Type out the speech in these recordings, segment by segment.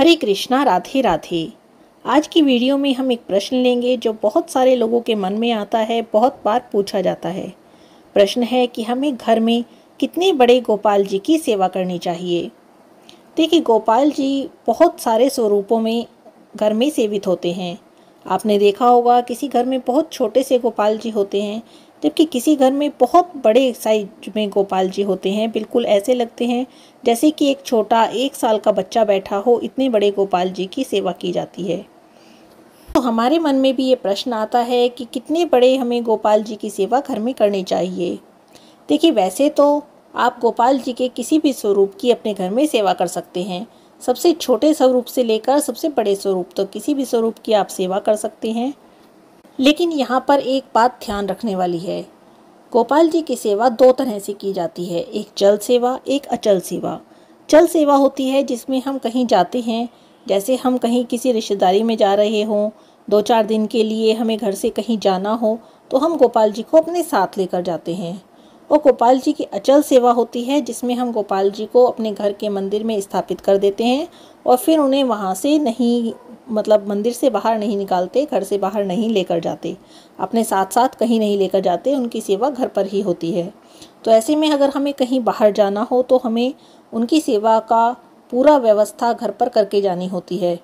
हरे कृष्णा, राधे राधे। आज की वीडियो में हम एक प्रश्न लेंगे जो बहुत सारे लोगों के मन में आता है, बहुत बार पूछा जाता है। प्रश्न है कि हमें घर में कितने बड़े गोपाल जी की सेवा करनी चाहिए। देखिए, गोपाल जी बहुत सारे स्वरूपों में घर में सेवित होते हैं। आपने देखा होगा किसी घर में बहुत छोटे से गोपाल जी होते हैं, जबकि किसी घर में बहुत बड़े साइज में गोपाल जी होते हैं। बिल्कुल ऐसे लगते हैं जैसे कि एक छोटा 1 साल का बच्चा बैठा हो, इतने बड़े गोपाल जी की सेवा की जाती है। तो हमारे मन में भी ये प्रश्न आता है कि कितने बड़े हमें गोपाल जी की सेवा घर में करनी चाहिए। देखिए, वैसे तो आप गोपाल जी के किसी भी स्वरूप की अपने घर में सेवा कर सकते हैं। सबसे छोटे स्वरूप से लेकर सबसे बड़े स्वरूप तक किसी भी स्वरूप की आप सेवा कर सकते हैं। लेकिन यहाँ पर एक बात ध्यान रखने वाली है। गोपाल जी की सेवा 2 तरह से की जाती है, एक चल सेवा, एक अचल सेवा। चल सेवा होती है जिसमें हम कहीं जाते हैं, जैसे हम कहीं किसी रिश्तेदारी में जा रहे हों, 2-4 दिन के लिए हमें घर से कहीं जाना हो, तो हम गोपाल जी को अपने साथ लेकर जाते हैं। और गोपाल जी की अचल सेवा होती है जिसमें हम गोपाल जी को अपने घर के मंदिर में स्थापित कर देते हैं और फिर उन्हें वहाँ से नहीं, मतलब मंदिर से बाहर नहीं निकालते, घर से बाहर नहीं लेकर जाते, अपने साथ साथ कहीं नहीं लेकर जाते, उनकी सेवा घर पर ही होती है। तो ऐसे में अगर हमें कहीं बाहर जाना हो तो हमें उनकी सेवा का पूरा व्यवस्था घर पर करके जानी होती है।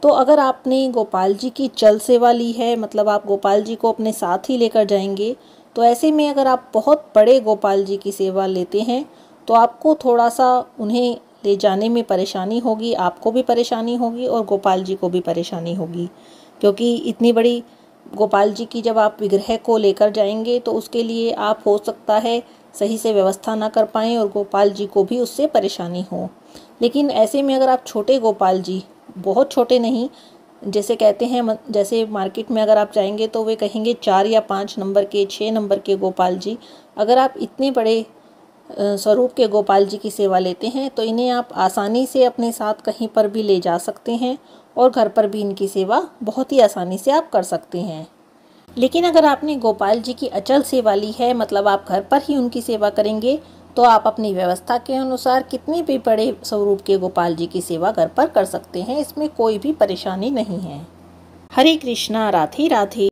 तो अगर आपने गोपाल जी की चल सेवा ली है, मतलब आप गोपाल जी को अपने साथ ही लेकर जाएंगे, तो ऐसे में अगर आप बहुत बड़े गोपाल जी की सेवा लेते हैं तो आपको थोड़ा सा उन्हें ले जाने में परेशानी होगी, आपको भी परेशानी होगी और गोपाल जी को भी परेशानी होगी। क्योंकि इतनी बड़ी गोपाल जी की जब आप विग्रह को लेकर जाएंगे तो उसके लिए आप हो सकता है सही से व्यवस्था ना कर पाएँ और गोपाल जी को भी उससे परेशानी हो। लेकिन ऐसे में अगर आप छोटे गोपाल जी, बहुत छोटे नहीं, जैसे कहते हैं, जैसे मार्केट में अगर आप जाएंगे तो वे कहेंगे 4 या 5 नंबर के, 6 नंबर के गोपाल जी, अगर आप इतने बड़े स्वरूप के गोपाल जी की सेवा लेते हैं तो इन्हें आप आसानी से अपने साथ कहीं पर भी ले जा सकते हैं और घर पर भी इनकी सेवा बहुत ही आसानी से आप कर सकते हैं। लेकिन अगर आपने गोपाल जी की अचल सेवा ली है, मतलब आप घर पर ही उनकी सेवा करेंगे, तो आप अपनी व्यवस्था के अनुसार कितने भी बड़े स्वरूप के गोपाल जी की सेवा घर पर कर सकते हैं। इसमें कोई भी परेशानी नहीं है। हरे कृष्णा, राधे राधे।